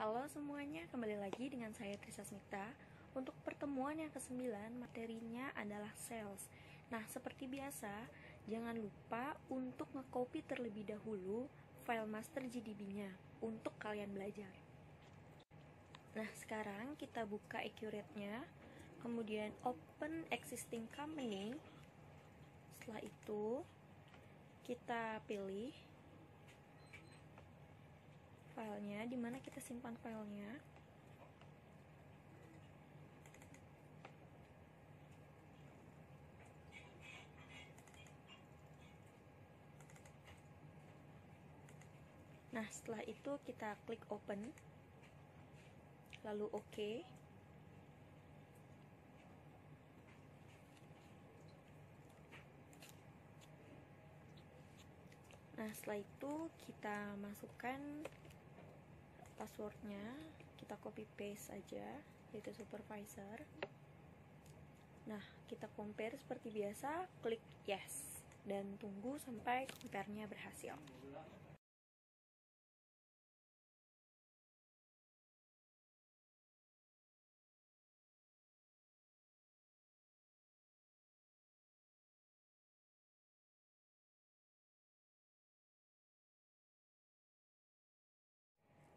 Halo semuanya, kembali lagi dengan saya Trisa Smita. Untuk pertemuan yang ke-9, materinya adalah sales. Nah, seperti biasa, jangan lupa untuk nge-copy terlebih dahulu file master GDB-nya untuk kalian belajar. Nah, sekarang kita buka Accurate-nya, kemudian open existing company. Setelah itu, kita pilih filenya, dimana kita simpan filenya. Nah, setelah itu kita klik open, lalu OK. Nah, setelah itu kita masukkan passwordnya, kita copy paste aja, yaitu supervisor. Nah, kita compare seperti biasa, klik yes, dan tunggu sampai compare-nya berhasil.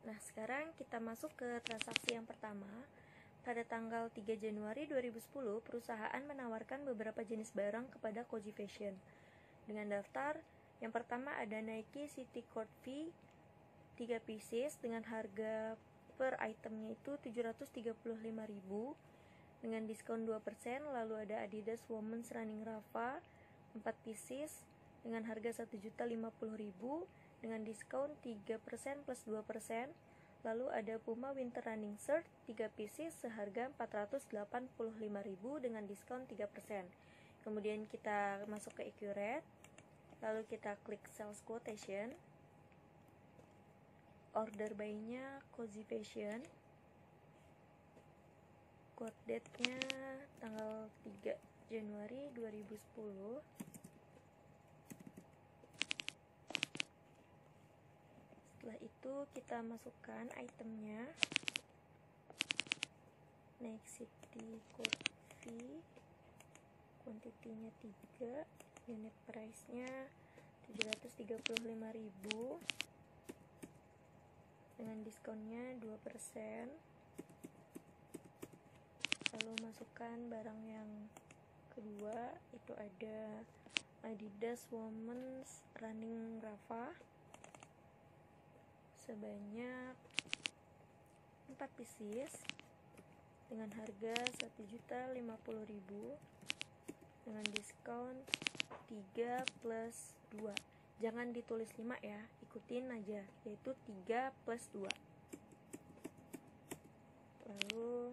Nah, sekarang kita masuk ke transaksi yang pertama. Pada tanggal 3 Januari 2010, perusahaan menawarkan beberapa jenis barang kepada Cozy Fashion. Dengan daftar, yang pertama ada Nike City Court V 3 pieces dengan harga per itemnya itu 735.000 dengan diskon 2%. Lalu ada Adidas Women's Running Rafa 4 pieces dengan harga 1.050.000 dengan diskon 3% plus 2%. Lalu ada Puma Winter Running Shirt 3 pieces seharga 485.000 dengan diskon 3%. Kemudian kita masuk ke Accurate, lalu kita klik Sales Quotation. Order by-nya Cozy Fashion, quote date-nya tanggal 3 Januari 2010. Setelah itu kita masukkan itemnya, Nike City Court V, kuantitinya 3, unit price-nya 735.000 dengan diskonnya 2%. Lalu masukkan barang yang kedua, itu ada Adidas Women's Running Rafa sebanyak 4 pieces dengan harga 1.050.000 dengan diskon 3 plus 2. Jangan ditulis 5 ya, ikutin aja, yaitu 3 plus 2. Lalu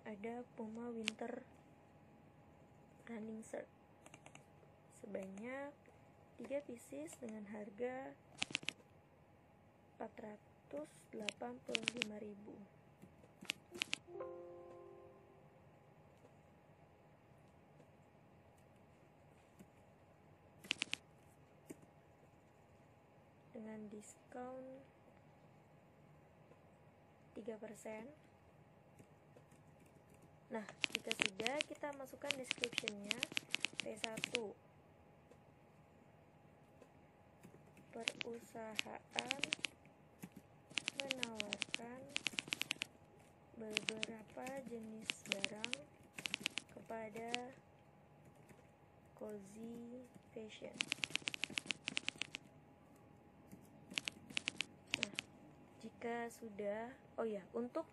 ada Puma Winter Running Shirt sebanyak 3 pieces dengan harga 485.000. dengan diskon 3%. Nah, jika sudah, kita masukkan description-nya. P1, perusahaan menawarkan beberapa jenis barang kepada Cozy Fashion. Nah, jika sudah, untuk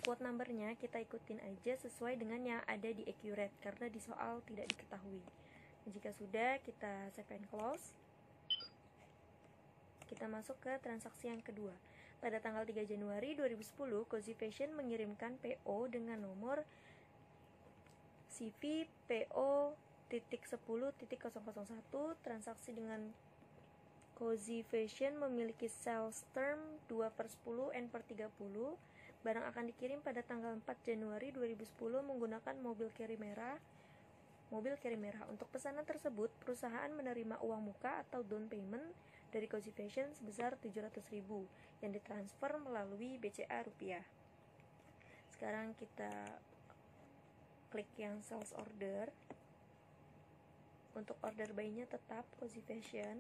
quote number-nya kita ikutin aja sesuai dengan yang ada di Accurate karena di soal tidak diketahui. Jika sudah, kita save and close. Kita masuk ke transaksi yang kedua. Pada tanggal 3 Januari 2010, Cozy Fashion mengirimkan PO dengan nomor CV PO.10.001. Transaksi dengan Cozy Fashion memiliki sales term 2/10 N/30. Barang akan dikirim pada tanggal 4 Januari 2010 menggunakan mobil carry merah. Untuk pesanan tersebut, perusahaan menerima uang muka atau down payment dari Cozy Fashion sebesar 700.000 yang ditransfer melalui BCA rupiah. Sekarang kita klik yang sales order. Untuk order buy-nya tetap Cozy Fashion.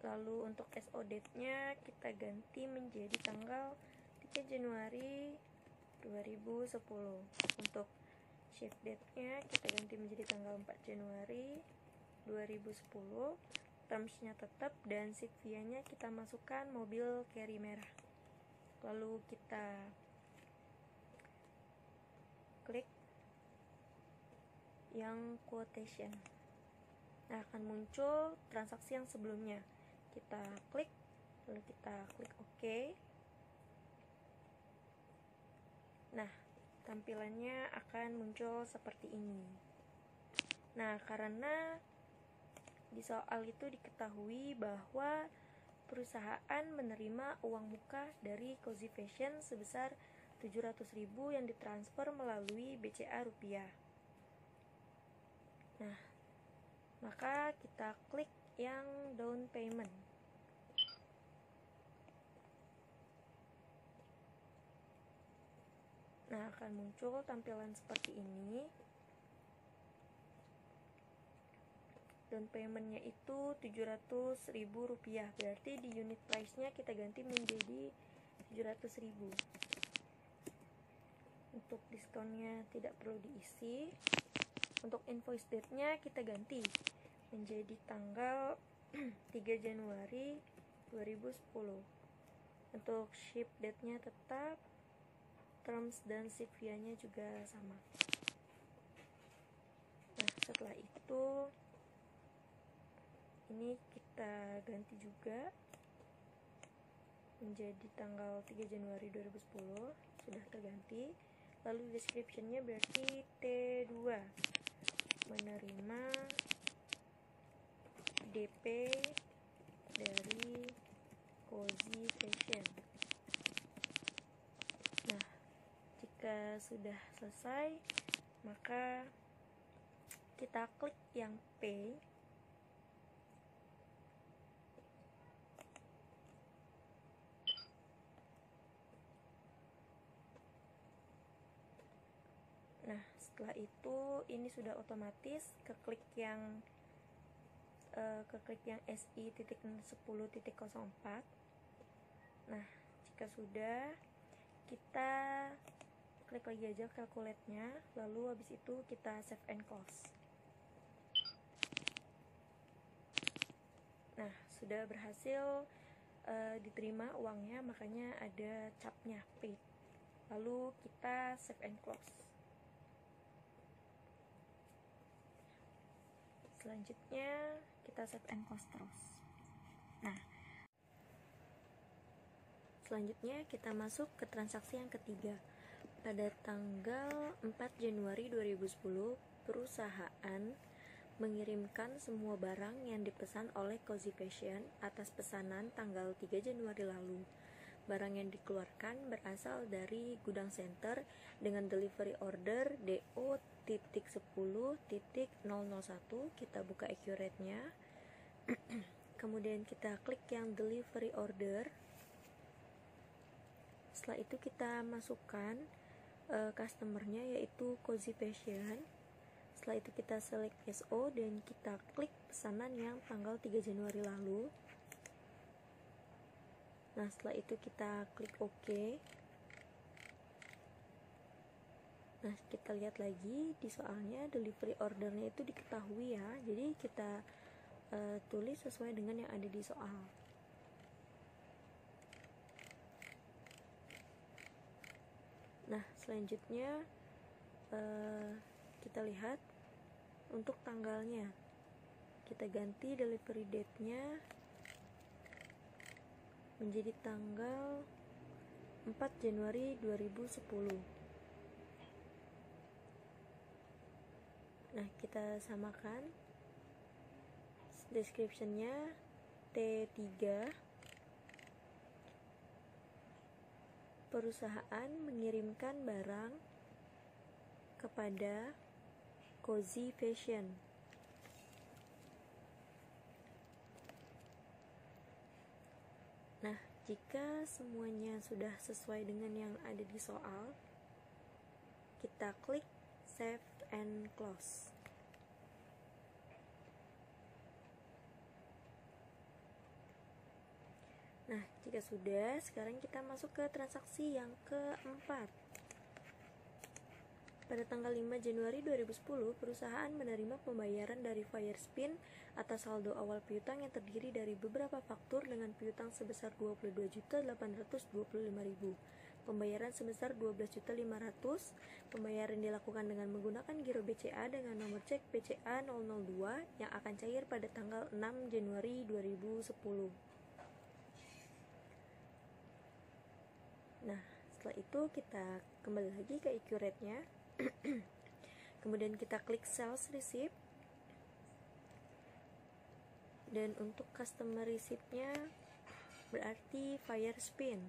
Lalu untuk SO date-nya kita ganti menjadi tanggal 3 Januari 2010. Untuk ship date-nya kita ganti menjadi tanggal 4 Januari 2010. Terms-nya tetap dan seat fee-nya kita masukkan mobil carry merah. Lalu kita klik yang quotation. Nah, akan muncul transaksi yang sebelumnya. Kita klik, lalu kita klik OK. Nah, tampilannya akan muncul seperti ini. Nah, karena di soal itu diketahui bahwa perusahaan menerima uang muka dari Cozy Fashion sebesar 700.000 yang ditransfer melalui BCA rupiah. Nah, maka kita klik yang down payment. Nah, akan muncul tampilan seperti ini. Down paymentnya itu 700.000 rupiah. Berarti di unit price-nya kita ganti menjadi 700.000. Untuk diskonnya tidak perlu diisi. Untuk invoice date-nya kita ganti menjadi tanggal 3 Januari 2010. Untuk ship date-nya tetap, terms dan seat fee-nya juga sama. Nah, setelah itu ini kita ganti juga menjadi tanggal 3 Januari 2010, sudah terganti. Lalu description-nya berarti T2, menerima DP dari Cozy Fashion. Nah, jika sudah selesai, maka kita klik yang pay. Nah, setelah itu ini sudah otomatis keklik yang SI.10.04. Nah, jika sudah, kita klik lagi aja calculate-nya, lalu habis itu kita save and close. Nah, sudah berhasil diterima uangnya, makanya ada capnya paid. Lalu kita save and close. Selanjutnya kita save and close terus. Nah, selanjutnya kita masuk ke transaksi yang ketiga. Pada tanggal 4 Januari 2010, perusahaan mengirimkan semua barang yang dipesan oleh Cozy Fashion atas pesanan tanggal 3 Januari lalu. Barang yang dikeluarkan berasal dari gudang center dengan delivery order DO.10.001. Kita buka accurate-nya. Kemudian kita klik yang delivery order. Setelah itu kita masukkan customer-nya, yaitu Cozy Fashion. Setelah itu kita select SO dan kita klik pesanan yang tanggal 3 Januari lalu. Nah, setelah itu kita klik OK. Nah, kita lihat lagi di soalnya delivery ordernya itu diketahui ya. Jadi kita tulis sesuai dengan yang ada di soal. Nah, selanjutnya kita lihat untuk tanggalnya. Kita ganti delivery date-nya menjadi tanggal 4 Januari 2010. Nah, kita samakan description-nya T3. Perusahaan mengirimkan barang kepada Cozy Fashion. Jika semuanya sudah sesuai dengan yang ada di soal, kita klik Save and Close. Nah, jika sudah, sekarang kita masuk ke transaksi yang keempat. Pada tanggal 5 Januari 2010, perusahaan menerima pembayaran dari Firespin atas saldo awal piutang yang terdiri dari beberapa faktur dengan piutang sebesar 22.825.000. Pembayaran sebesar 12.500.000. Pembayaran dilakukan dengan menggunakan giro BCA dengan nomor cek BCA 002 yang akan cair pada tanggal 6 Januari 2010. Nah, setelah itu kita kembali lagi ke Accurate-nya. Kemudian kita klik Sales Receipt. Dan untuk customer receipt-nya berarti Firespin.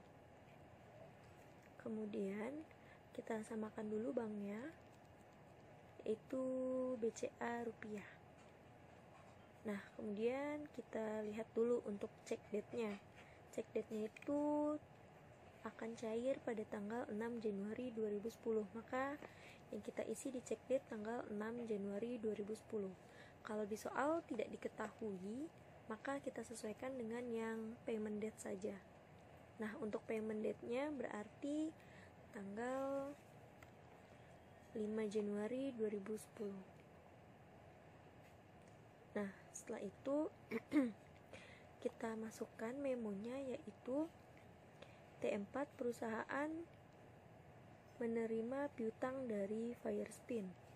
Kemudian kita samakan dulu banknya, yaitu BCA rupiah. Nah, kemudian kita lihat dulu untuk check date-nya. Check date-nya itu akan cair pada tanggal 6 Januari 2010. Maka yang kita isi di check date tanggal 6 Januari 2010. Kalau di soal tidak diketahui, maka kita sesuaikan dengan yang payment date saja. Nah, untuk payment date-nya berarti tanggal 5 Januari 2010. Nah, setelah itu kita masukkan memonya, yaitu T4 perusahaan menerima piutang dari Firespin.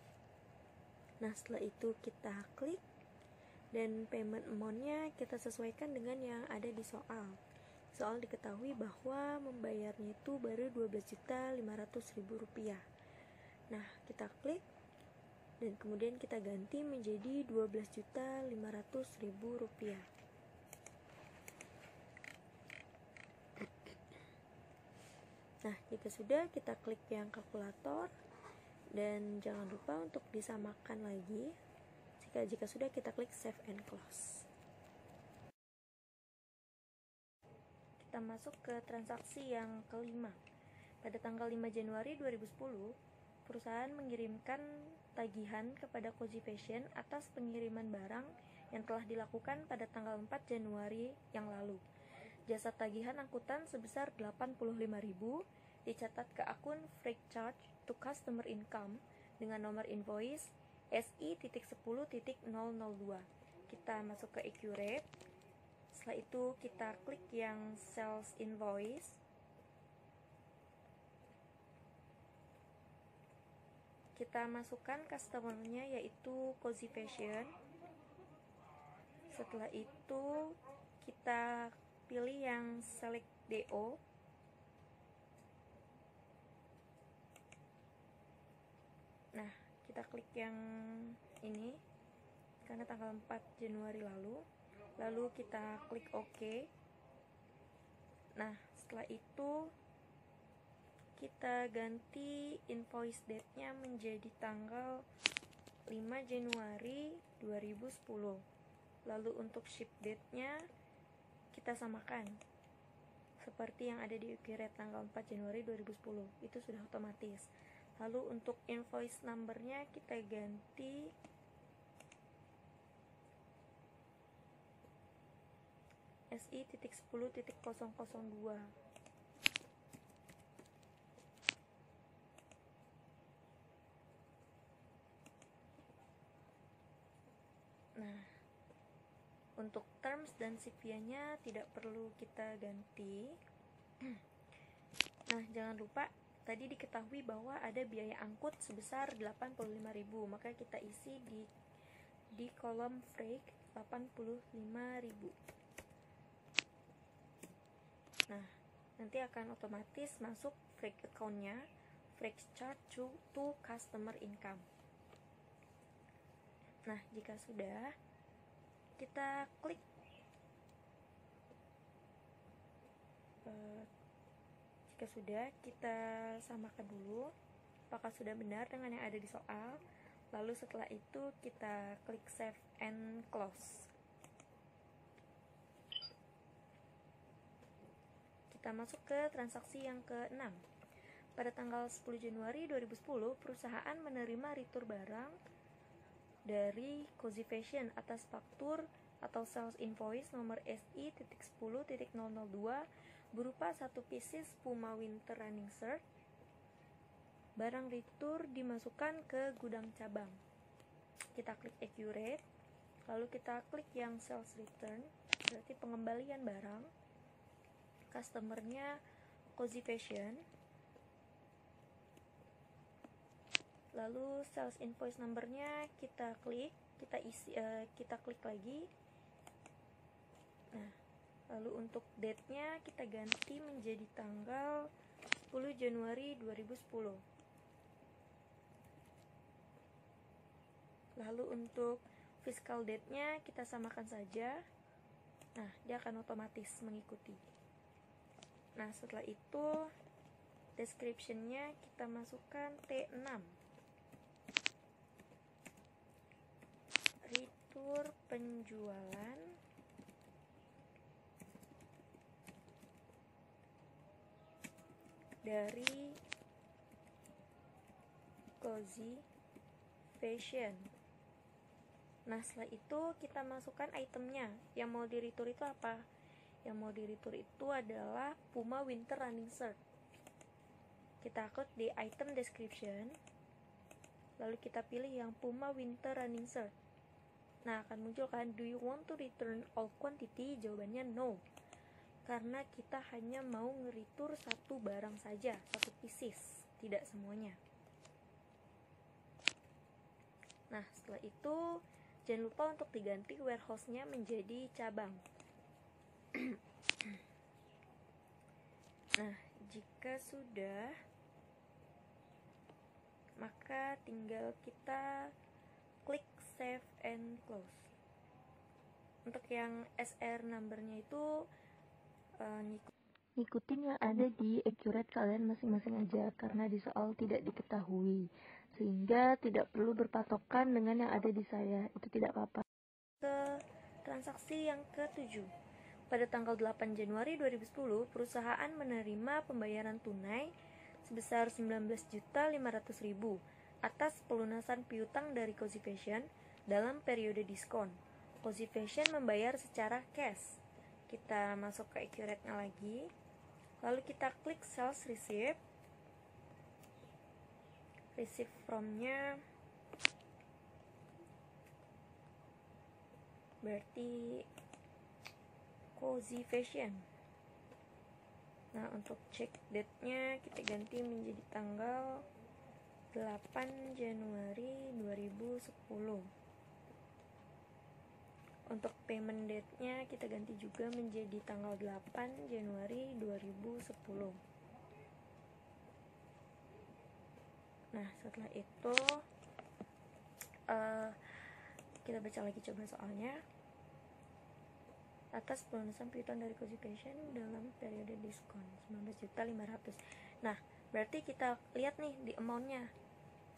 Nah, setelah itu kita klik dan payment amount-nya kita sesuaikan dengan yang ada di soal. Soal diketahui bahwa membayarnya itu baru Rp12.500.000. Nah, kita klik dan kemudian kita ganti menjadi Rp12.500.000. Nah, jika sudah, kita klik yang kalkulator dan jangan lupa untuk disamakan lagi. Jika sudah, kita klik Save and Close. Kita masuk ke transaksi yang kelima. Pada tanggal 5 Januari 2010, perusahaan mengirimkan tagihan kepada Koji Fashion atas pengiriman barang yang telah dilakukan pada tanggal 4 Januari yang lalu. Jasa tagihan angkutan sebesar 85.000 dicatat ke akun Freight Charge to Customer Income dengan nomor invoice SI.10.002. Kita masuk ke Accurate. Setelah itu kita klik yang Sales Invoice. Kita masukkan customer-nya, yaitu Koji Fashion. Setelah itu kita pilih yang Select DO. Nah, kita klik yang ini karena tanggal 4 Januari lalu kita klik OK. Nah, setelah itu kita ganti invoice date-nya menjadi tanggal 5 Januari 2010. Lalu untuk ship date-nya kita samakan seperti yang ada di Accurate tanggal 4 Januari 2010. Itu sudah otomatis. Lalu untuk invoice number-nya kita ganti SI.10.002. Nah, untuk terms dan CVA-nya tidak perlu kita ganti. Nah, jangan lupa tadi diketahui bahwa ada biaya angkut sebesar 85.000, maka kita isi di kolom freight 85.000. Nah, nanti akan otomatis masuk freight account-nya, freight charge to customer income. Nah, jika sudah, kita klik jika sudah, kita samakan dulu apakah sudah benar dengan yang ada di soal. Lalu setelah itu kita klik Save and Close. kita masuk ke transaksi yang ke-6. Pada tanggal 10 Januari 2010, perusahaan menerima retur barang dari Cozy Fashion atas faktur atau sales invoice nomor SI.10.002 berupa 1 pieces Puma Winter Running Shirt. Barang retur dimasukkan ke gudang cabang. Kita klik accurate, lalu kita klik yang sales return, berarti pengembalian barang. Customernya Cozy Fashion. Lalu sales invoice numbernya kita klik, kita klik lagi. Nah, lalu untuk date-nya kita ganti menjadi tanggal 10 Januari 2010. Lalu untuk fiscal date-nya kita samakan saja. Nah, dia akan otomatis mengikuti. Nah, setelah itu description-nya kita masukkan T6. Retur penjualan dari Cozy Fashion. Nah, setelah itu kita masukkan itemnya. Yang mau di retur itu apa? Yang mau di retur itu adalah Puma Winter Running Shirt. Kita klik di item description, lalu kita pilih yang Puma Winter Running Shirt. Nah, akan muncul kan, do you want to return all quantity? Jawabannya no, karena kita hanya mau ngeritur 1 barang saja, 1 pieces, tidak semuanya. Nah, setelah itu jangan lupa untuk diganti warehouse-nya menjadi cabang. Nah, jika sudah, maka tinggal kita klik save and close. Untuk yang SR numbernya itu ngikutin yang ada di accurate kalian masing-masing aja, karena di soal tidak diketahui, sehingga tidak perlu berpatokan dengan yang ada di saya, itu tidak apa-apa. Ke transaksi yang ke-7. Pada tanggal 8 Januari 2010, perusahaan menerima pembayaran tunai sebesar 19.500.000 atas pelunasan piutang dari Cozy Fashion dalam periode diskon. Cozy Fashion membayar secara cash. Kita masuk ke accurate-nya lagi, lalu kita klik sales receipt. Receipt from-nya berarti Cozy Fashion. Nah, untuk check date-nya kita ganti menjadi tanggal 8 Januari 2010. Untuk payment date-nya kita ganti juga menjadi tanggal 8 Januari 2010. Nah, setelah itu kita baca lagi coba soalnya. Atas pelunasan piutang dari Cozy Fashion dalam periode diskon 19.500. Nah, berarti kita lihat nih di amount-nya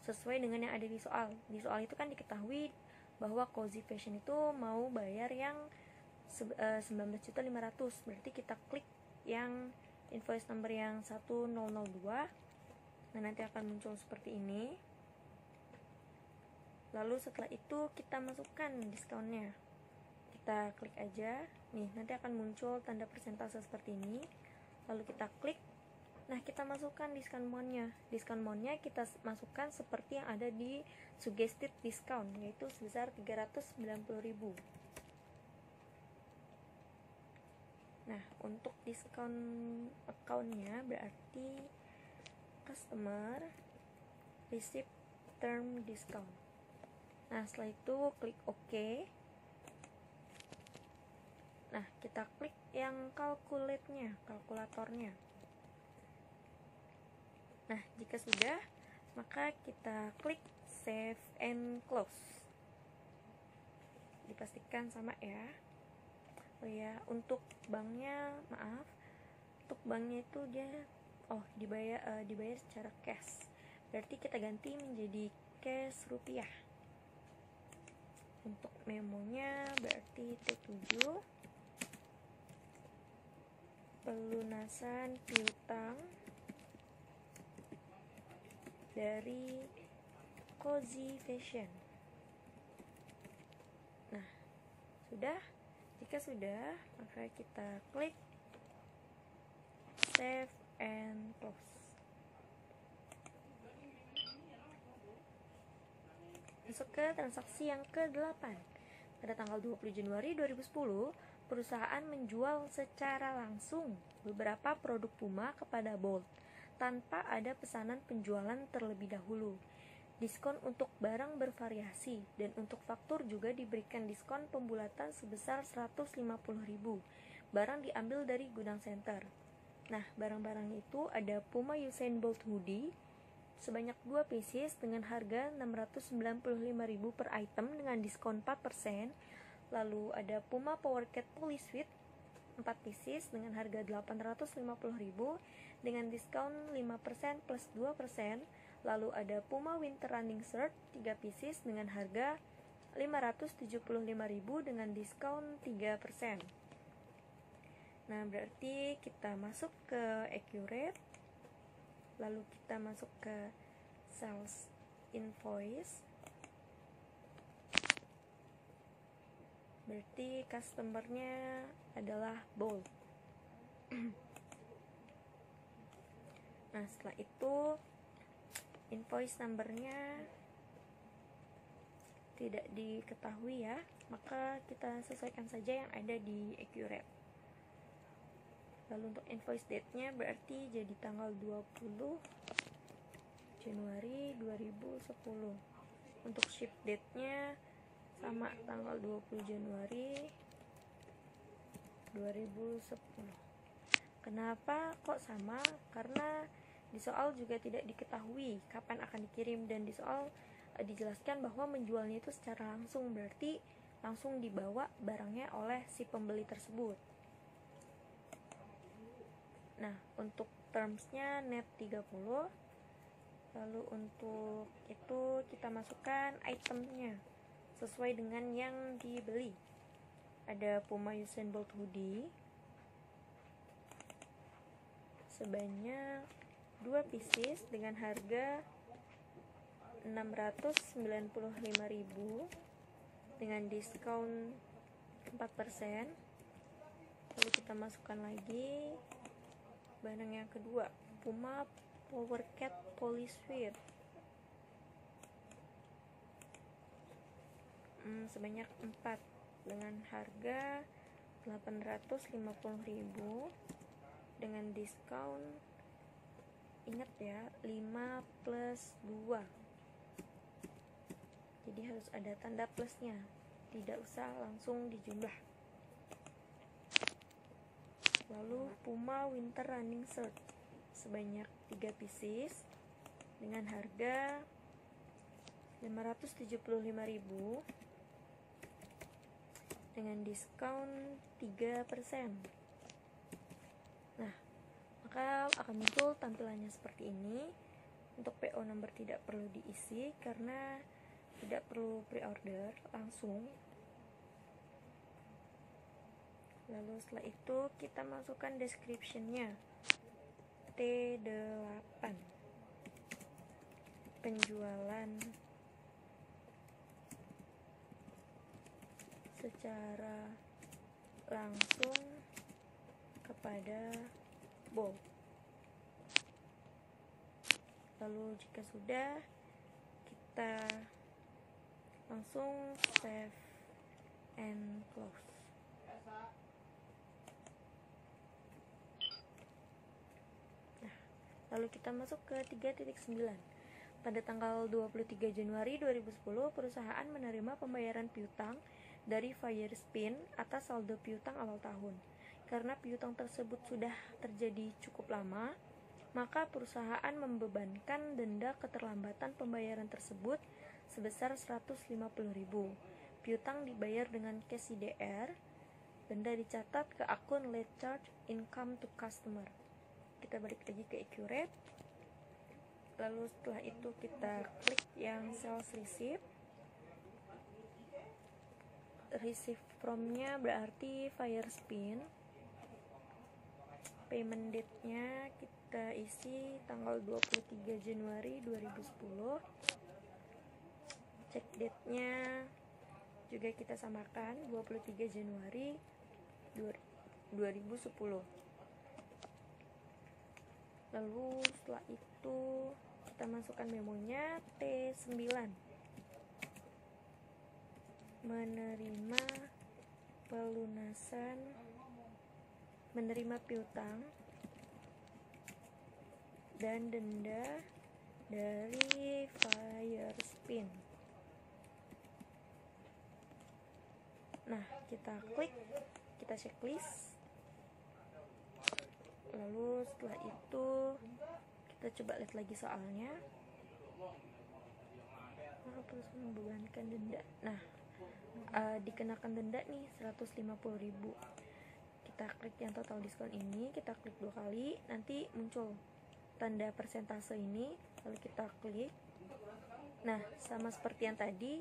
sesuai dengan yang ada di soal. Di soal itu kan diketahui bahwa Cozy Fashion itu mau bayar yang 19.500. Berarti kita klik yang invoice number yang 1002. Nah, nanti akan muncul seperti ini. Lalu setelah itu kita masukkan diskonnya. Kita klik aja, nih nanti akan muncul tanda persentase seperti ini. Lalu kita klik. Nah, kita masukkan diskon amount-nya. Diskon amount-nya kita masukkan seperti yang ada di suggested discount, yaitu sebesar 390.000. Nah, untuk diskon account-nya berarti customer receive term discount. Nah, setelah itu klik OK. Nah, kita klik yang calculate-nya, kalkulatornya. Nah, jika sudah, maka kita klik save and close. Dipastikan sama ya. Oh ya, untuk banknya, maaf, untuk banknya itu dia dibayar secara cash. Berarti kita ganti menjadi cash rupiah. Untuk memonya berarti T7. pelunasan piutang dari Cozy Fashion. Nah, sudah. Jika sudah, maka kita klik save and close. Masuk ke transaksi yang ke-8. Pada tanggal 20 Januari 2010, perusahaan menjual secara langsung beberapa produk Puma kepada Bolt tanpa ada pesanan penjualan terlebih dahulu. Diskon untuk barang bervariasi dan untuk faktur juga diberikan diskon pembulatan sebesar 150.000. Barang diambil dari gudang center. Nah, barang-barang itu ada Puma Usain Bolt hoodie sebanyak 2 pieces dengan harga 695.000 per item dengan diskon 4%. Lalu ada Puma Power Cat Police Suite 4 pieces dengan harga 850.000 dengan diskon 5% plus 2%. Lalu ada Puma Winter Running Shirt 3 pieces dengan harga 575.000 dengan diskon 3%. Nah, berarti kita masuk ke accurate. Lalu kita masuk ke sales invoice. Berarti customernya adalah Bolt. Nah, setelah itu invoice numbernya tidak diketahui ya, maka kita sesuaikan saja yang ada di accurate. Lalu untuk invoice date-nya berarti jadi tanggal 20 Januari 2010. Untuk ship date-nya sama, tanggal 20 Januari 2010. Kenapa kok sama? Karena di soal juga tidak diketahui kapan akan dikirim, dan di soal dijelaskan bahwa menjualnya itu secara langsung, berarti langsung dibawa barangnya oleh si pembeli tersebut. Nah, untuk termsnya net 30. Lalu untuk itu kita masukkan itemnya sesuai dengan yang dibeli. Ada Puma Usain Bolt hoodie sebanyak 2 pieces dengan harga 695.000 dengan diskon 4%. Lalu kita masukkan lagi barang yang kedua, Puma Power Cat Police Suite sebanyak 4 dengan harga 850.000 dengan diskon, ingat ya, 5 plus 2, jadi harus ada tanda plusnya, tidak usah langsung dijumlah. Lalu Puma Winter Running Shirt sebanyak 3 pieces dengan harga 575.000 dengan diskon 3%. Nah, maka akan muncul tampilannya seperti ini. Untuk PO number tidak perlu diisi karena tidak perlu pre-order, langsung. Lalu setelah itu kita masukkan description-nya T8, penjualan secara langsung kepada Bolt. Lalu jika sudah, kita langsung save and close. Lalu kita masuk ke 3.9. Pada tanggal 23 Januari 2010, perusahaan menerima pembayaran piutang dari Firespin atas saldo piutang awal tahun. Karena piutang tersebut sudah terjadi cukup lama, maka perusahaan membebankan denda keterlambatan pembayaran tersebut sebesar 150.000. Piutang dibayar dengan cash CDR. Denda dicatat ke akun late charge income to customer. Kita balik lagi ke accurate. Lalu setelah itu kita klik yang sales receipt. Receive from-nya berarti Firespin. payment date-nya kita isi tanggal 23 Januari 2010. Check date-nya juga kita samakan 23 Januari 2010. Lalu setelah itu kita masukkan memonya T9. Menerima piutang dan denda dari Firespin. Nah, kita klik, kita checklist. Lalu setelah itu kita coba lihat lagi soalnya. Terus membebankan denda. Nah, dikenakan denda nih 150.000. Kita klik yang total diskon ini, kita klik 2 kali, nanti muncul tanda persentase ini, lalu kita klik. Nah, sama seperti yang tadi,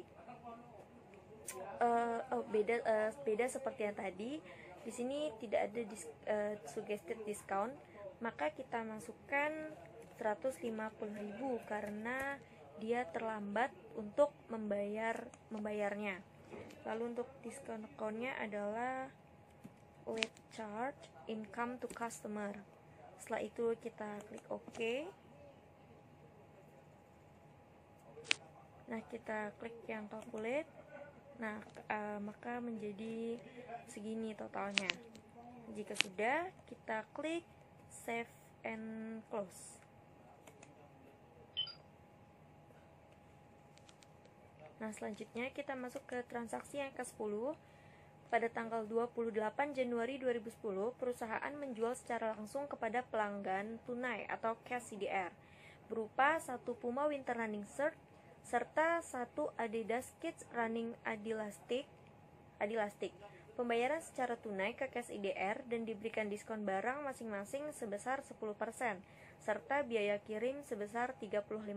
beda seperti yang tadi. Di sini tidak ada suggested discount, maka kita masukkan 150.000 karena dia terlambat untuk membayarnya. Lalu untuk diskon account-nya adalah late charge income to customer. Setelah itu kita klik OK. Nah, kita klik yang calculate. Nah, maka menjadi segini totalnya. Jika sudah, kita klik save and close. Nah, selanjutnya kita masuk ke transaksi yang ke-10. Pada tanggal 28 Januari 2010, perusahaan menjual secara langsung kepada pelanggan tunai atau cash CDR berupa 1 Puma Winter Running Shirt serta 1 Adidas Kids Running Adilastic. Pembayaran secara tunai ke cash IDR dan diberikan diskon barang masing-masing sebesar 10% serta biaya kirim sebesar 35.000.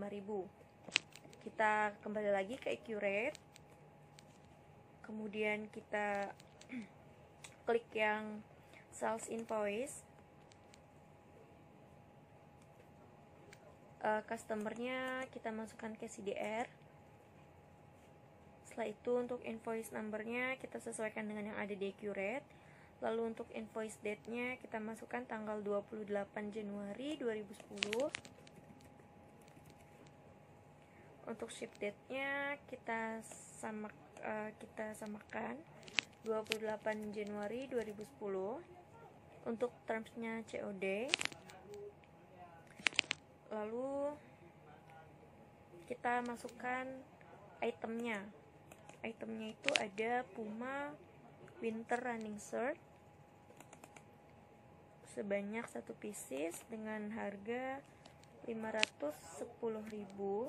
Kita kembali lagi ke Accurate. Kemudian kita klik yang sales invoice. Customernya kita masukkan ke CDR. Setelah itu untuk invoice numbernya kita sesuaikan dengan yang ada di Accurate. Lalu untuk invoice date-nya kita masukkan tanggal 28 Januari 2010. Untuk ship date-nya kita samakan 28 Januari 2010. Untuk terms-nya COD. Lalu kita masukkan itemnya. Itemnya itu ada Puma Winter Running Shirt sebanyak 1 pieces dengan harga 510.000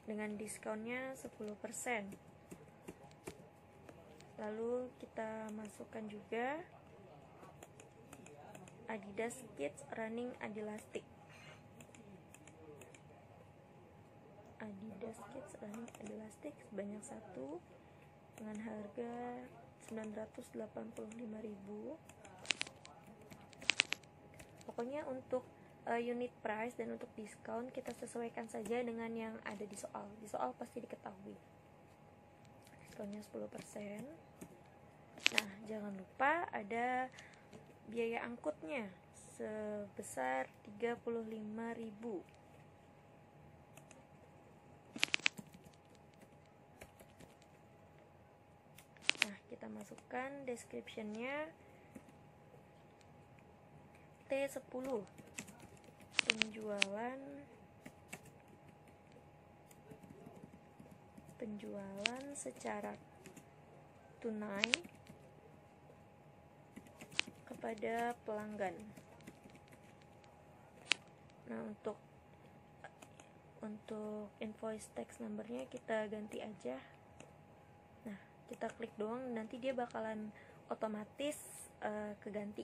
dengan diskonnya 10%. Lalu kita masukkan juga Adidas Kids Running Adilastic. Adidas Kids Running Adilastic sebanyak 1 dengan harga 985.000. Pokoknya untuk unit price dan untuk diskon kita sesuaikan saja dengan yang ada di soal. Di soal pasti diketahui diskonnya 10%. Nah, jangan lupa ada biaya angkutnya sebesar 35.000. Nah, kita masukkan description-nya T10. Penjualan secara tunai kepada pelanggan. Nah, untuk invoice text numbernya kita ganti aja. Nah, kita klik doang, nanti dia bakalan otomatis keganti.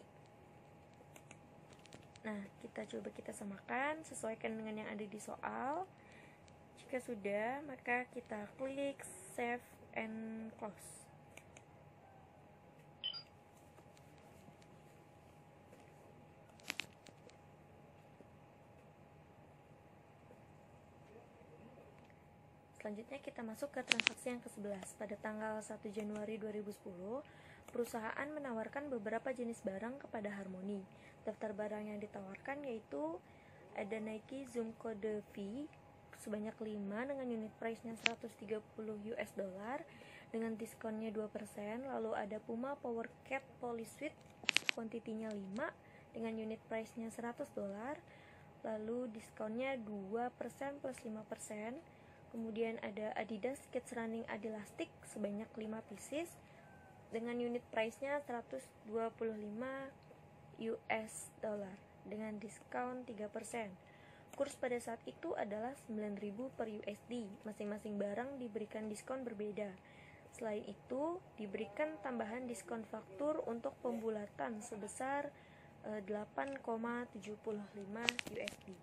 Nah, kita samakan, sesuaikan dengan yang ada di soal. Jika sudah, maka kita klik save and close. selanjutnya kita masuk ke transaksi yang ke-11. Pada tanggal 1 Januari 2010, perusahaan menawarkan beberapa jenis barang kepada Harmony. Daftar barang yang ditawarkan yaitu ada Nike Zoom Code V sebanyak 5 dengan unit price-nya 130 US dollar dengan diskonnya 2%. Lalu ada Puma Power Cat Poly Suite kuantitinya 5 dengan unit price-nya 100 dolar. Lalu diskonnya 2% plus 5%. Kemudian ada Adidas Kids Running Adilastic sebanyak 5 pieces dengan unit price-nya 125 US dollar dengan diskon 3%. Kurs pada saat itu adalah 9.000 per USD. Masing-masing barang diberikan diskon berbeda. Selain itu, diberikan tambahan diskon faktur untuk pembulatan sebesar 8,75 USD.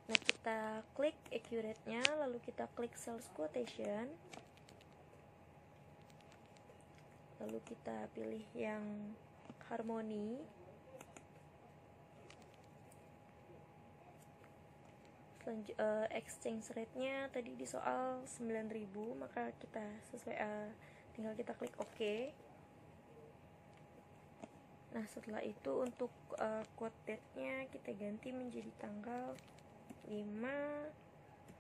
Nah, kita klik accurate-nya, lalu kita klik sales quotation. Lalu kita pilih yang Harmony. Exchange rate-nya tadi di soal 9.000, maka kita tinggal kita klik OK. Nah, setelah itu untuk quote date-nya kita ganti menjadi tanggal 5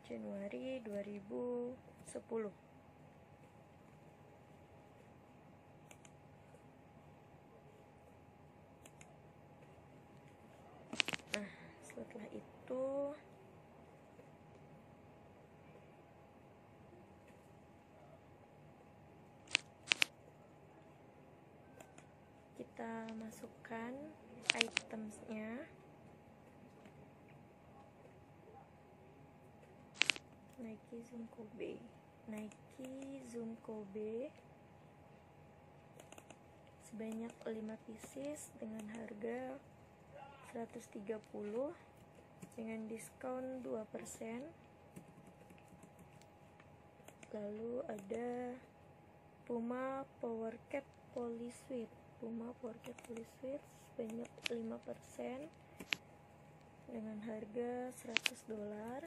Januari 2010. Nah, setelah itu kita masukkan itemsnya. Nike Zoom Kobe sebanyak 5 pieces dengan harga 130 dengan diskon 2%. Lalu ada Puma Power Cat Poly Suite sebanyak 5% dengan harga 100 dolar.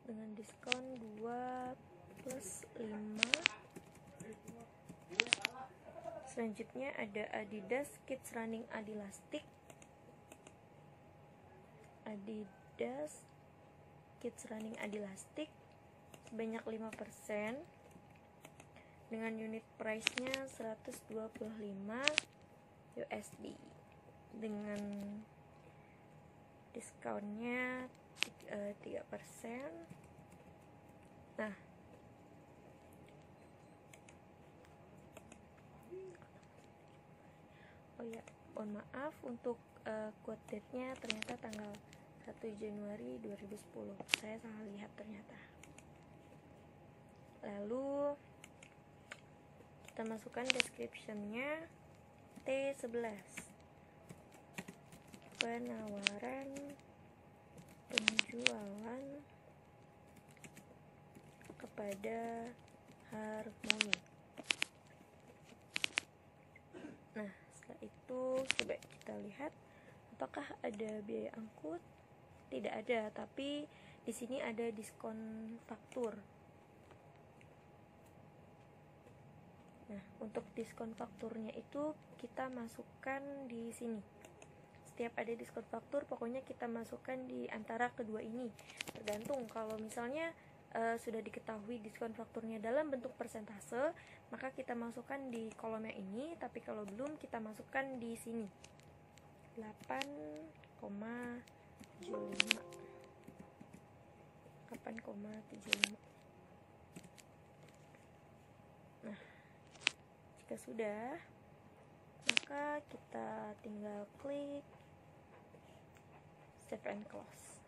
Dengan diskon 2 plus 5. Selanjutnya ada Adidas Kids Running Adilastic sebanyak 5% dengan unit price-nya 125 USD dengan diskonnya 3%. Nah, mohon maaf untuk quote date-nya ternyata tanggal 1 Januari 2010. Saya salah lihat ternyata. Lalu kita masukkan description-nya T11. Penawaran penjualan kepada Harmony. Nah, setelah itu coba kita lihat apakah ada biaya angkut. Tidak ada, tapi di sini ada diskon faktur. Nah, untuk diskon fakturnya itu kita masukkan di sini. Setiap ada diskon faktur, pokoknya kita masukkan di antara kedua ini. Tergantung, kalau misalnya sudah diketahui diskon fakturnya dalam bentuk persentase, maka kita masukkan di kolom yang ini. Tapi kalau belum, kita masukkan di sini 8,75. Nah, jika sudah, maka kita tinggal klik save and close.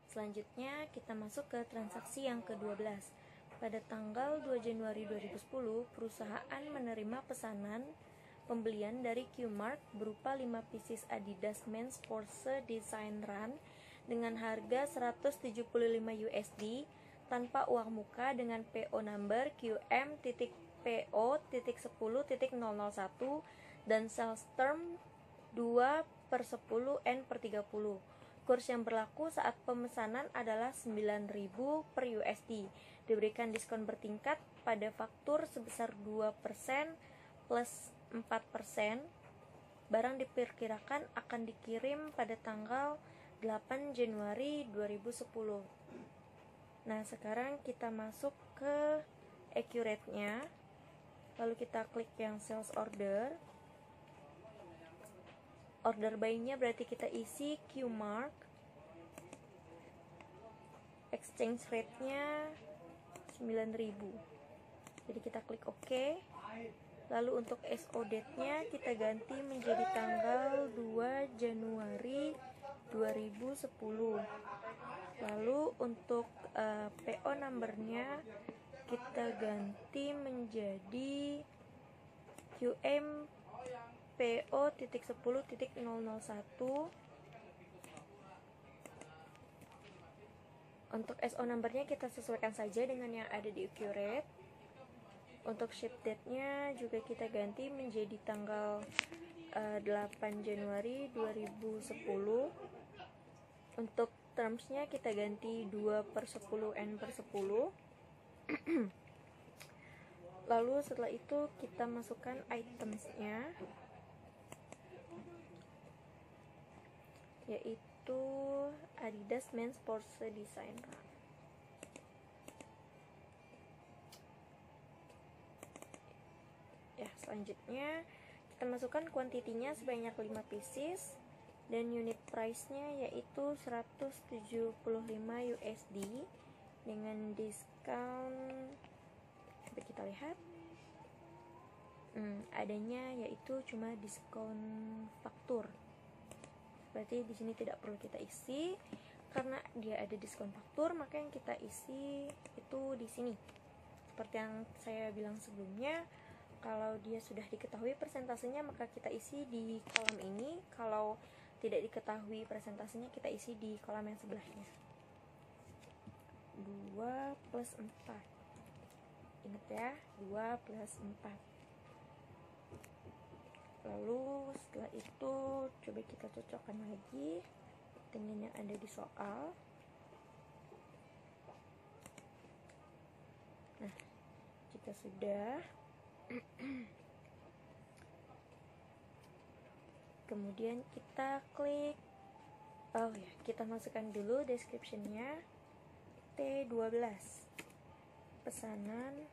Selanjutnya kita masuk ke transaksi yang ke-12. Pada tanggal 2 Januari 2010, perusahaan menerima pesanan pembelian dari Q-Mart berupa 5 pieces Adidas Men's Force Design Run dengan harga 175 USD tanpa uang muka dengan PO number QM.P PO.10.001 dan sales term 2/10N/30. Kurs yang berlaku saat pemesanan adalah 9.000 per USD. Diberikan diskon bertingkat pada faktur sebesar 2% plus 4%. Barang diperkirakan akan dikirim pada tanggal 8 Januari 2010. Nah, sekarang kita masuk ke accurate-nya. Lalu kita klik yang sales order. Order by-nya berarti kita isi Q-mark. Exchange rate-nya 9.000. Jadi kita klik OK. Lalu untuk SO date-nya kita ganti menjadi tanggal 2 Januari 2010. Lalu untuk PO number-nya kita ganti menjadi QM PO.10.001. Untuk SO number-nya kita sesuaikan saja dengan yang ada di accurate. Untuk ship date-nya juga kita ganti menjadi tanggal 8 Januari 2010. Untuk terms-nya kita ganti 2/10N/10. Lalu setelah itu kita masukkan items-nya, yaitu Adidas Men Sports Design. Ya, selanjutnya kita masukkan kuantitinya sebanyak 5 pieces dan unit price-nya yaitu 175 USD dengan diskon. Coba kita lihat. Adanya yaitu cuma diskon faktur. Berarti di sini tidak perlu kita isi karena dia ada diskon faktur, maka yang kita isi itu di sini. Seperti yang saya bilang sebelumnya, kalau dia sudah diketahui persentasenya maka kita isi di kolom ini. Kalau tidak diketahui presentasinya kita isi di kolam yang sebelahnya. 2 plus 4. Ingat ya, 2 plus 4. Lalu setelah itu coba kita cocokkan lagi dengan yang ada di soal. Nah, jika sudah kemudian kita klik, kita masukkan dulu description-nya. T12 pesanan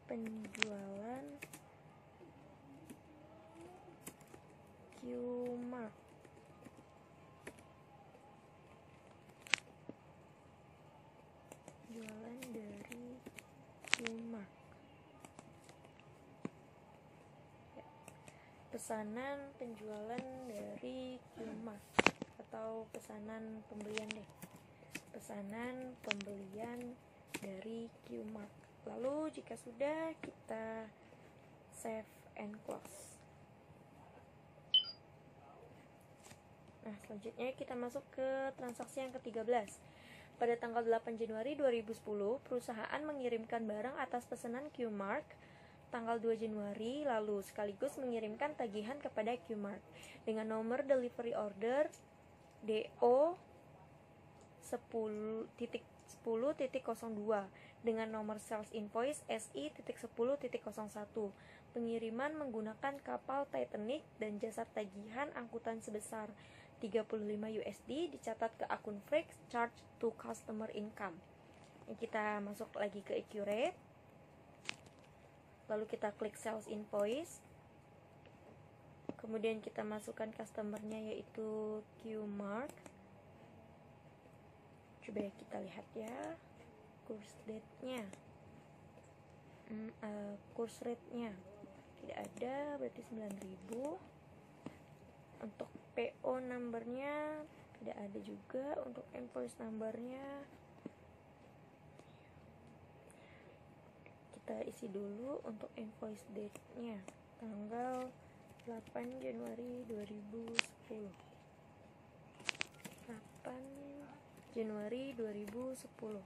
penjualan Q-mark. Jualan dari Q-mark. Pesanan penjualan dari Q-mark atau pesanan pembelian deh. Pesanan pembelian dari Q-mark. Lalu jika sudah, kita save and close. Nah, selanjutnya kita masuk ke transaksi yang ke-13. Pada tanggal 8 Januari 2010, perusahaan mengirimkan barang atas pesanan Q-mark tanggal 2 Januari lalu sekaligus mengirimkan tagihan kepada Q-mark dengan nomor delivery order DO 10.10.02 dengan nomor sales invoice SI.10.01. Pengiriman menggunakan kapal Titanic dan jasa tagihan angkutan sebesar 35 USD dicatat ke akun Frex charge to customer income. Kita masuk lagi ke accurate. Lalu kita klik sales invoice. Kemudian kita masukkan customernya yaitu Q-mark. Coba kita lihat ya. Kurs date-nya. Kurs rate-nya tidak ada, berarti 9.000. Untuk PO number-nya tidak ada juga. Untuk invoice number-nya kita isi dulu. Untuk invoice date-nya tanggal 8 Januari 2010. 8 Januari 2010.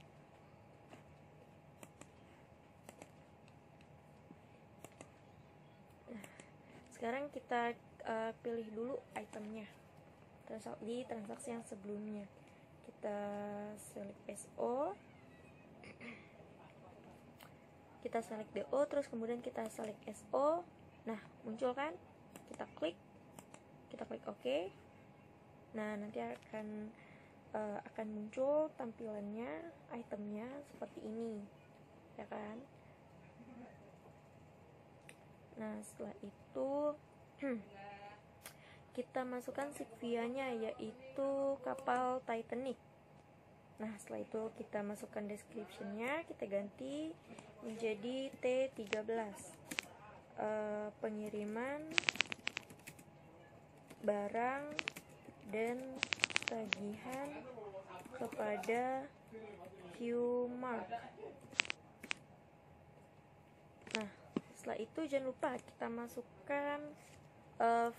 sekarang kita pilih dulu itemnya di transaksi yang sebelumnya. Kita select SO, kita select DO, terus kemudian kita select SO. Nah, muncul kan? Kita klik OK. Nah, nanti akan muncul tampilannya, itemnya seperti ini, ya kan? Nah, setelah itu kita masukkan Sigvia-nya, yaitu kapal Titanic. Nah, setelah itu kita masukkan description-nya, kita ganti menjadi T13, pengiriman barang dan tagihan kepada Q-Mark. Nah, setelah itu jangan lupa kita masukkan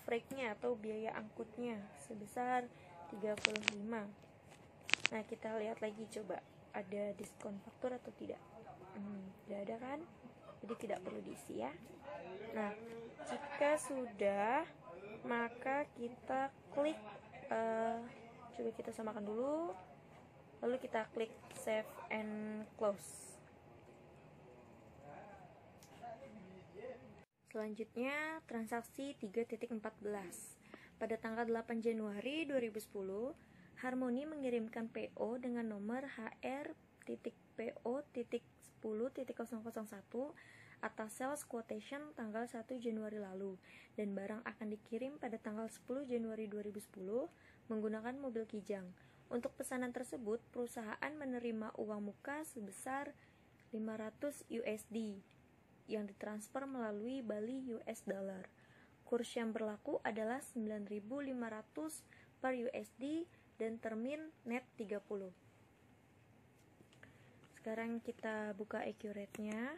freight-nya atau biaya angkutnya sebesar 35. Nah, kita lihat lagi coba ada diskon faktur atau tidak. Tidak ada kan? Jadi tidak perlu diisi ya. Nah, jika sudah, maka kita klik coba kita samakan dulu, lalu kita klik save and close. Selanjutnya, transaksi 3.14. Pada tanggal 8 Januari 2010, Harmony mengirimkan PO dengan nomor HR.PO.10.001 atas sales quotation tanggal 1 Januari lalu, dan barang akan dikirim pada tanggal 10 Januari 2010 menggunakan mobil Kijang. Untuk pesanan tersebut, perusahaan menerima uang muka sebesar 500 USD yang ditransfer melalui Bali US dollar. Kurs yang berlaku adalah 9.500 per USD dan termin net 30. Sekarang kita buka Accurate-nya.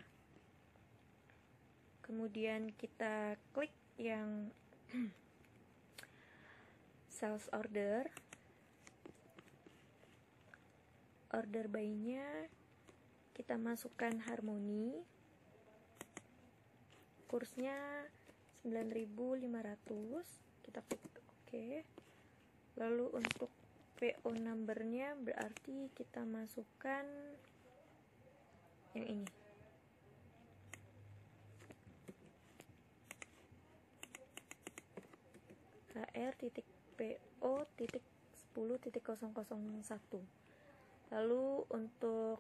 Kemudian kita klik yang sales order. Order by-nya kita masukkan Harmony. Kursnya 9.500, kita klik OK. Lalu untuk PO number-nya berarti kita masukkan yang ini. HR.PO.10.001. Lalu untuk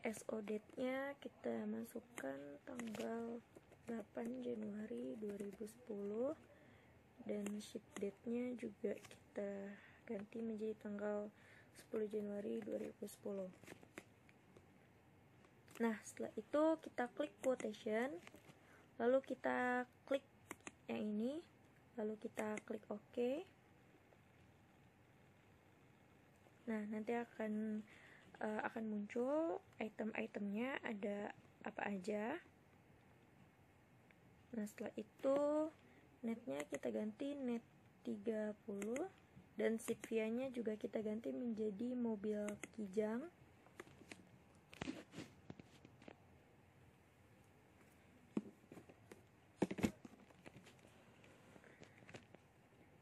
SO date-nya kita masukkan tanggal 8 Januari 2010 dan ship date-nya juga kita ganti menjadi tanggal 10 Januari 2010. Nah, setelah itu kita klik quotation, lalu kita klik yang ini, lalu kita klik OK. Nah, nanti akan muncul item-itemnya ada apa aja. Nah, setelah itu netnya kita ganti net 30 dan Sigvia-nya juga kita ganti menjadi mobil Kijang.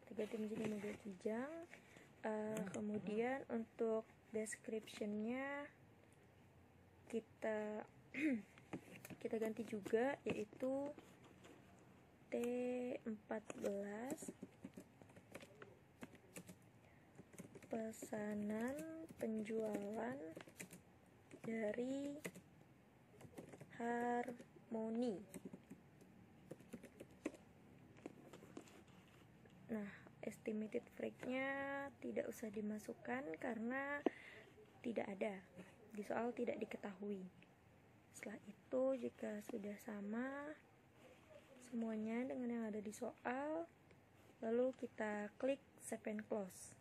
Kita ganti menjadi mobil Kijang. Kemudian untuk description-nya kita ganti juga, yaitu T14, pesanan penjualan dari Harmony. Nah, estimated freight-nya tidak usah dimasukkan karena tidak ada di soal, tidak diketahui. Setelah itu, jika sudah sama semuanya dengan yang ada di soal, lalu kita klik save and close.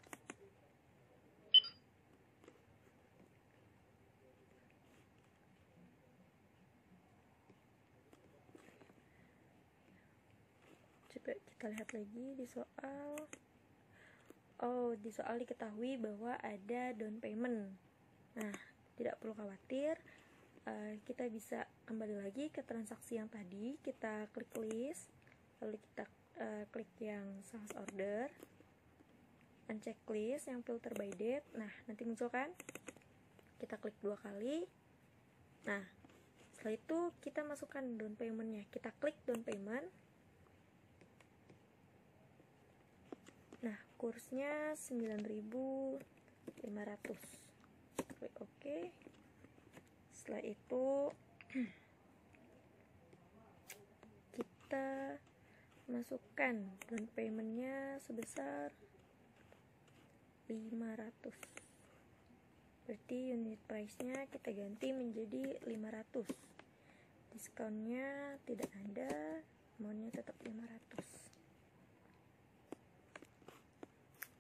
Coba kita lihat lagi di soal. Oh, di soal diketahui bahwa ada down payment. Nah, tidak perlu khawatir, kita bisa kembali lagi ke transaksi yang tadi. Kita klik list, lalu kita klik yang sales order, uncheck list yang filter by date. Nah, nanti muncul kan? Kita klik 2 kali. Nah, setelah itu kita masukkan down payment-nya. Kita klik down payment. Nah, kursnya 9.500. Klik OK. Setelah itu kita masukkan down payment-nya sebesar 500. Berarti unit price-nya kita ganti menjadi 500. Diskonnya tidak ada, amount-nya tetap 500.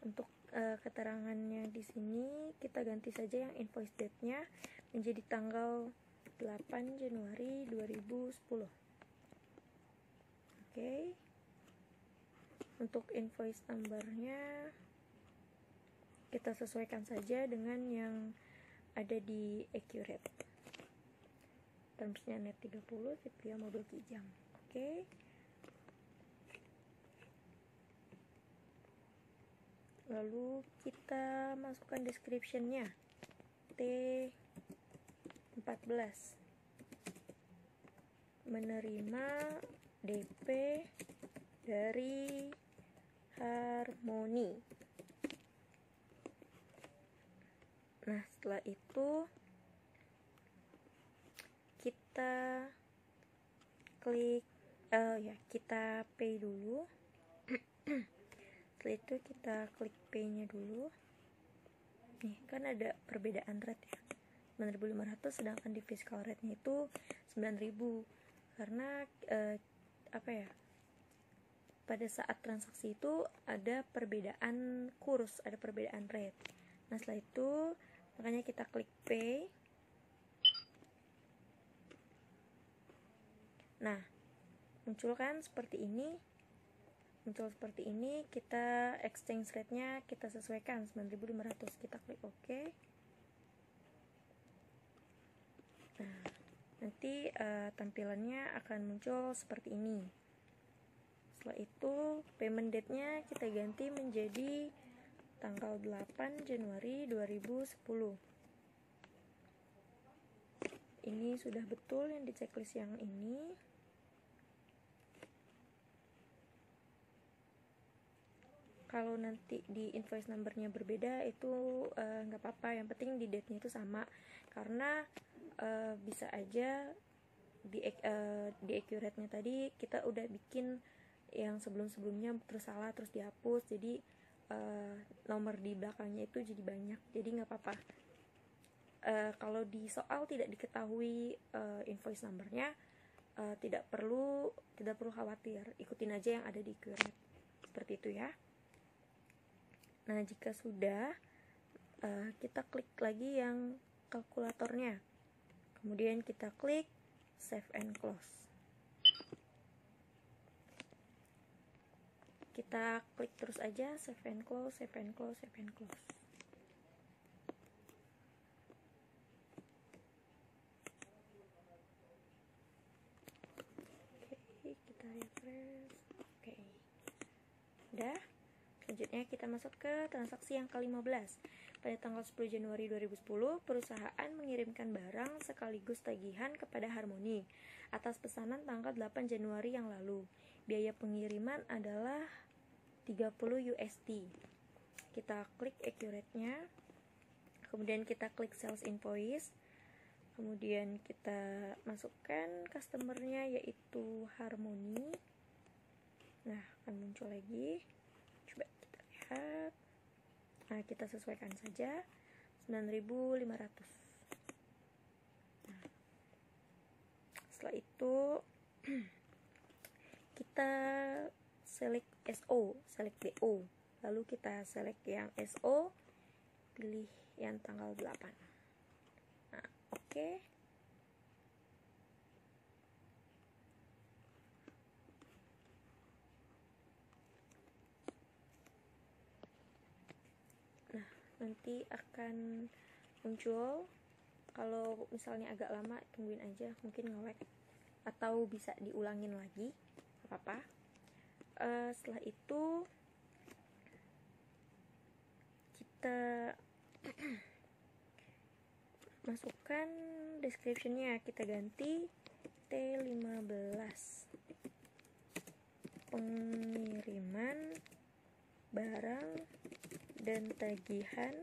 Untuk keterangannya di sini kita ganti saja yang invoice date-nya menjadi tanggal 8 Januari 2010. Oke. Untuk invoice number-nya kita sesuaikan saja dengan yang ada di Accurate. Termsnya net 30, via modul kijang. Oke. Lalu kita masukkan description-nya. T14. Menerima DP dari Harmoni. Nah, setelah itu kita klik kita pay dulu. Setelah itu kita klik pay-nya dulu. Nih, kan ada perbedaan rate ya. 9.500 sedangkan di fiscal rate-nya itu 9.000. Karena pada saat transaksi itu ada perbedaan kurs, ada perbedaan rate. Nah, setelah itu makanya kita klik pay. Nah, muncul kan seperti ini. Kita exchange rate-nya kita sesuaikan 9.500. Kita klik OK. Nah, nanti tampilannya akan muncul seperti ini. Setelah itu payment date-nya kita ganti menjadi tanggal 8 Januari 2010. Ini sudah betul yang di checklist yang ini. Kalau nanti di invoice number-nya berbeda itu nggak apa-apa, yang penting di date-nya itu sama. Karena bisa aja di Accurate-nya tadi kita udah bikin yang sebelum-sebelumnya terus salah, terus dihapus, jadi nomor di belakangnya itu jadi banyak, jadi nggak apa-apa. Kalau di soal tidak diketahui invoice number-nya, tidak perlu khawatir, ikutin aja yang ada di Accurate, seperti itu ya. Nah, jika sudah, kita klik lagi yang kalkulatornya, kemudian kita klik save and close. Kita klik terus aja save and close, save and close, save and close. Oke, kita refresh. Oke, udah. Selanjutnya kita masuk ke transaksi yang ke-15. Pada tanggal 10 Januari 2010, perusahaan mengirimkan barang sekaligus tagihan kepada Harmoni atas pesanan tanggal 8 Januari yang lalu. Biaya pengiriman adalah 30 USD. Kita klik Accurate-nya, kemudian kita klik Sales Invoice, kemudian kita masukkan customer-nya yaitu Harmoni. Nah, akan muncul lagi. Coba kita lihat. Nah, kita sesuaikan saja 9.500. Nah, setelah itu kita select SO, select DO, lalu kita select yang SO, pilih yang tanggal 8. Nah, oke. Nah, nanti akan muncul Kalau misalnya agak lama, tungguin aja, mungkin nge-lag atau bisa diulangin lagi, apa-apa. Setelah itu kita masukkan description-nya, kita ganti T15, pengiriman barang dan tagihan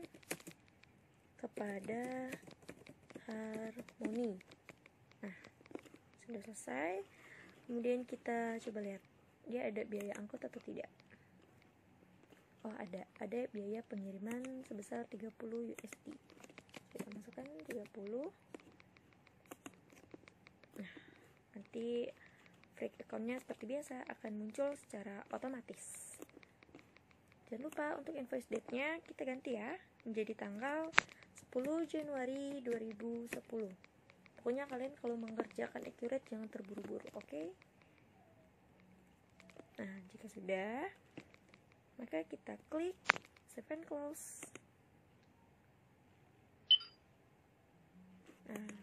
kepada Harmoni. Nah, sudah selesai. Kemudian kita coba lihat dia ada biaya angkut atau tidak. Oh, ada biaya pengiriman sebesar 30 USD. Kita masukkan 30. Nah, nanti freight account-nya seperti biasa akan muncul secara otomatis. Jangan lupa untuk invoice date-nya kita ganti ya, menjadi tanggal 10 Januari 2010. Pokoknya kalian kalau mengerjakan accurate jangan terburu-buru, oke? Nah, jika sudah, maka kita klik save and close. Nah,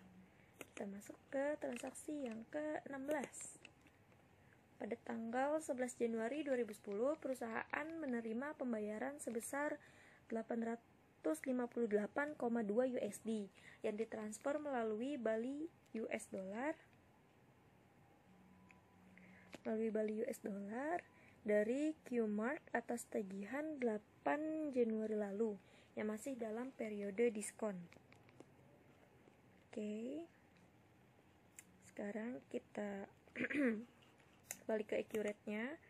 kita masuk ke transaksi yang ke-16. Pada tanggal 11 Januari 2010, perusahaan menerima pembayaran sebesar 858,2 USD yang ditransfer melalui Bali US dollar dari Q-Mart atas tagihan 8 Januari lalu yang masih dalam periode diskon. Oke. Sekarang kita balik ke accurate-nya.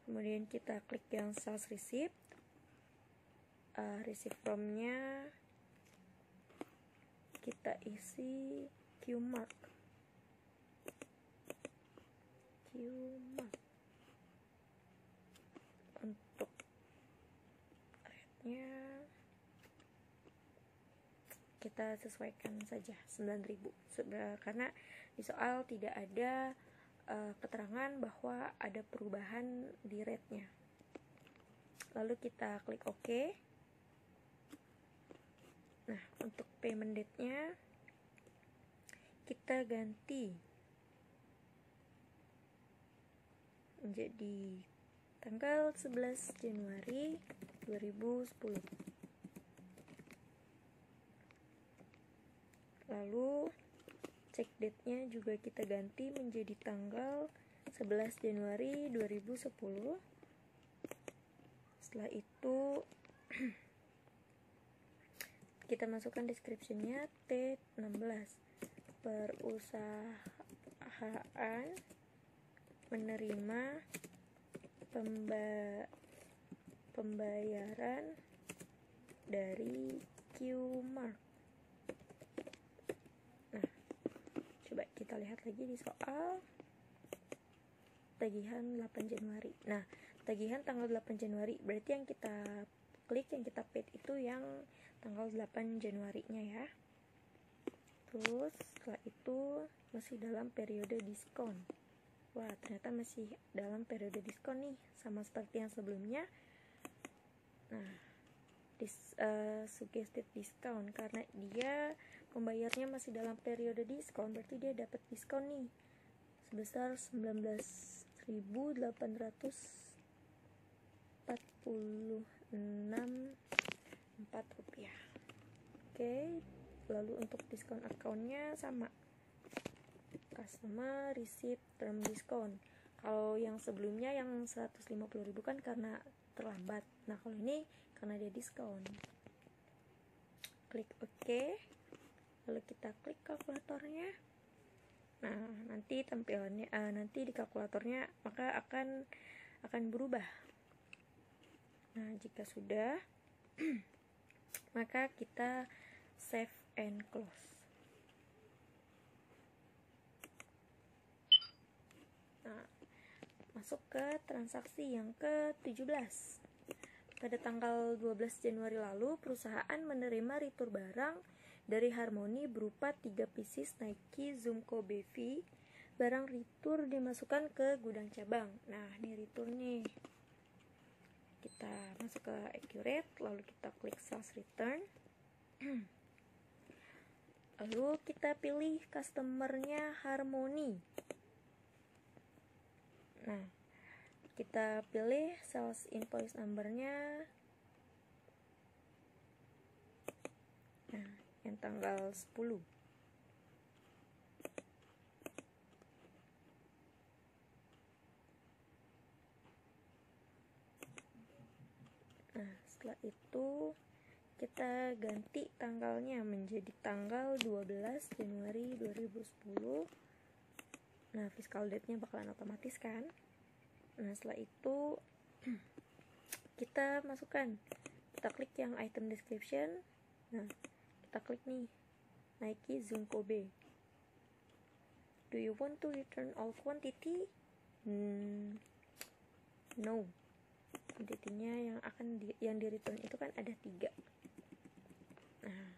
Kemudian kita klik yang sales receipt. Receipt from-nya kita isi Q-Mart. Untuk rate-nya kita sesuaikan saja 9.000 karena di soal tidak ada keterangan bahwa ada perubahan di rate-nya. Lalu kita klik OK. Nah, untuk payment date-nya kita ganti menjadi tanggal 11 Januari 2010. Lalu check date-nya juga kita ganti menjadi tanggal 11 Januari 2010. Setelah itu kita masukkan description-nya T16. Perusahaan menerima pembayaran dari Q-Mart. Nah, coba kita lihat lagi di soal tagihan 8 Januari. Nah, tagihan tanggal 8 Januari berarti yang kita klik, yang kita paid itu yang tanggal 8 Januari-nya ya. Terus setelah itu masih dalam periode diskon. Wah, ternyata masih dalam periode diskon nih, sama seperti yang sebelumnya. Nah, suggested discount, karena dia membayarnya masih dalam periode diskon, berarti dia dapat diskon nih sebesar 19.846,4 rupiah. Oke, lalu untuk diskon account-nya sama, customer receipt term discount. Kalau yang sebelumnya yang 150.000 kan karena terlambat. Nah, kalau ini karena dia diskon. Klik OK. Lalu kita klik kalkulatornya. Nah, nanti tampilannya nanti di kalkulatornya maka akan berubah. Nah, jika sudah maka kita save and close. Nah, masuk ke transaksi yang ke-17. Pada tanggal 12 Januari lalu, perusahaan menerima retur barang dari Harmoni berupa 3 pieces Nike Zoom BV. Barang retur dimasukkan ke gudang cabang. Nah, ini retur nih. Kita masuk ke accurate, lalu kita klik sales return. Lalu kita pilih customernya Harmony. Nah, kita pilih sales invoice numbernya. Nah, yang tanggal 10. Nah, setelah itu kita ganti tanggalnya menjadi tanggal 12 Januari 2010. Nah, fiscal date-nya bakalan otomatis kan. Nah, setelah itu kita masukkan, kita klik yang item description. Nah, kita klik nih Nike Zoom Kobe. Do you want to return all quantity? No. Quantity-nya yang di return itu kan ada 3. Nah,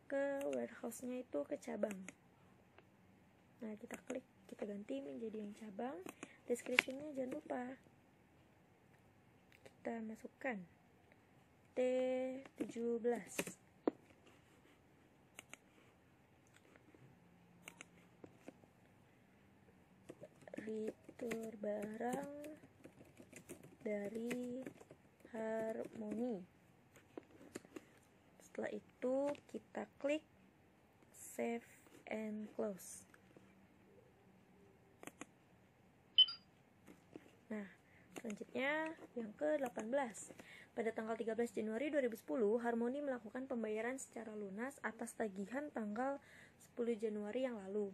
ke warehouse-nya itu ke cabang. Nah, kita klik, kita ganti menjadi yang cabang. Description-nya jangan lupa kita masukkan T17. Return barang dari Harmony. Setelah itu kita klik save and close. Nah, selanjutnya yang ke-18. Pada tanggal 13 Januari 2010, Harmony melakukan pembayaran secara lunas atas tagihan tanggal 10 Januari yang lalu.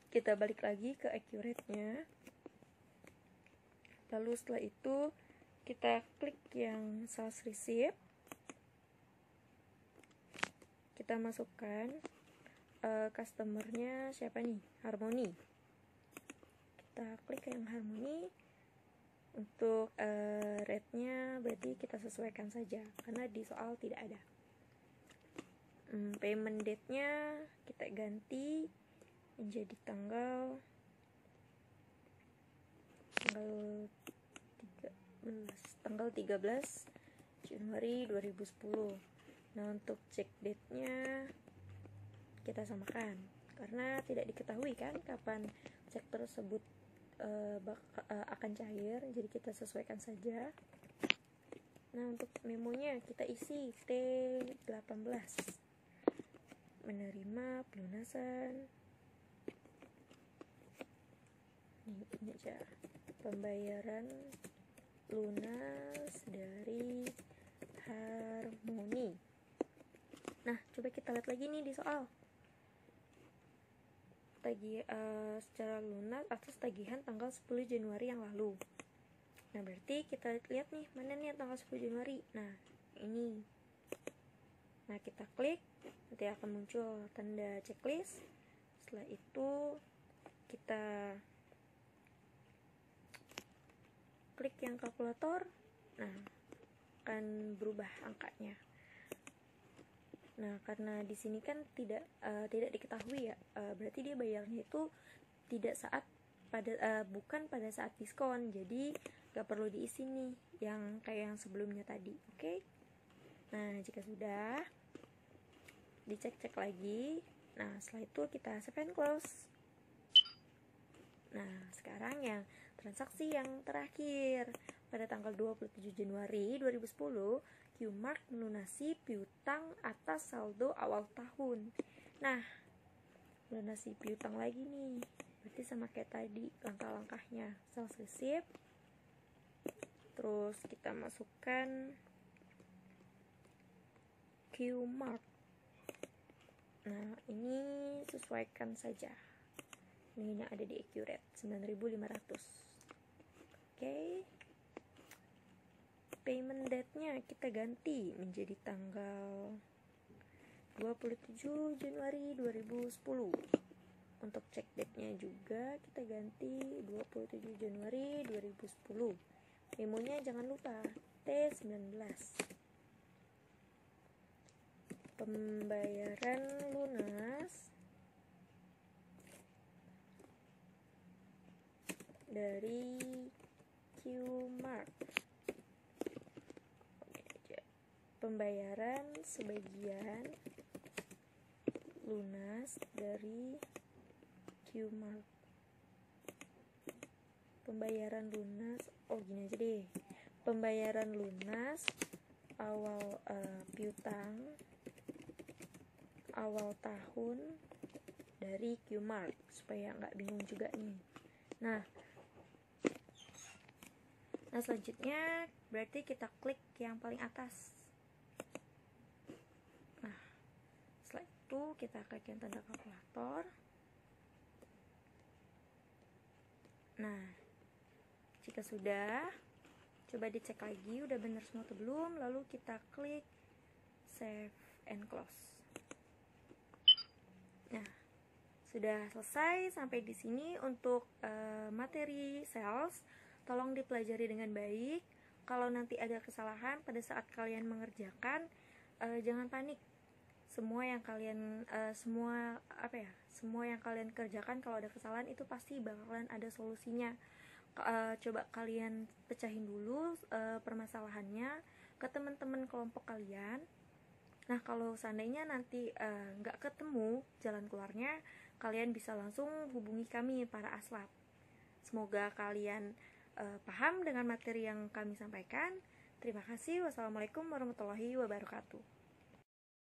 Kita balik lagi ke accurate-nya. Lalu setelah itu kita klik yang sales receipt. Kita masukkan customernya siapa nih? Harmony. Kita klik yang Harmony. Untuk rate-nya berarti kita sesuaikan saja karena di soal tidak ada. Payment date-nya kita ganti menjadi tanggal 13 Januari 2010. Nah, untuk check date-nya kita samakan karena tidak diketahui kan kapan cek tersebut akan cair, jadi kita sesuaikan saja. Nah, untuk memonya kita isi T18, menerima pelunasan. Ini aja, pembayaran lunas dari Harmony. Nah, coba kita lihat lagi nih di soal. Secara lunas atas tagihan tanggal 10 Januari yang lalu. Nah, berarti kita lihat nih, mana nih yang tanggal 10 Januari. Nah, ini. Nah, kita klik, nanti akan muncul tanda checklist. Setelah itu kita klik yang kalkulator. Nah, akan berubah angkanya. Nah, karena di sini kan tidak diketahui ya, berarti dia bayarnya itu bukan pada saat diskon, jadi gak perlu diisi nih yang kayak yang sebelumnya tadi. Oke? Nah, jika sudah, dicek-cek lagi. Nah, setelah itu kita save and close. Nah, sekarang yang transaksi yang terakhir. Pada tanggal 27 Januari 2010, Qmark melunasi piutang atas saldo awal tahun. Nah, melunasi piutang lagi nih. Berarti sama kayak tadi langkah-langkahnya. Sales receipt. Terus kita masukkan Qmark. Nah, ini sesuaikan saja. Ini yang ada di accurate 9.500. Oke. Payment date-nya kita ganti menjadi tanggal 27 Januari 2010. Untuk check date-nya juga kita ganti 27 Januari 2010. Memonya jangan lupa T19. Pembayaran lunas dari Qmark. Pembayaran sebagian lunas dari Qmark. Pembayaran lunas, gini aja deh. Pembayaran lunas awal piutang awal tahun dari Qmark, supaya nggak bingung juga nih. Nah selanjutnya berarti kita klik yang paling atas. Nah setelah itu kita klik yang tanda kalkulator. Nah jika sudah, coba dicek lagi udah benar semua atau belum, lalu kita klik save and close. Nah sudah selesai sampai di sini untuk materi sales. Tolong dipelajari dengan baik. Kalau nanti ada kesalahan pada saat kalian mengerjakan, jangan panik. Semua yang kalian kerjakan, kalau ada kesalahan itu pasti bakalan ada solusinya. Coba kalian pecahin dulu permasalahannya ke teman-teman kelompok kalian. Nah kalau seandainya nanti nggak ketemu jalan keluarnya, kalian bisa langsung hubungi kami para aslab. Semoga kalian paham dengan materi yang kami sampaikan. Terima kasih. Wassalamualaikum warahmatullahi wabarakatuh.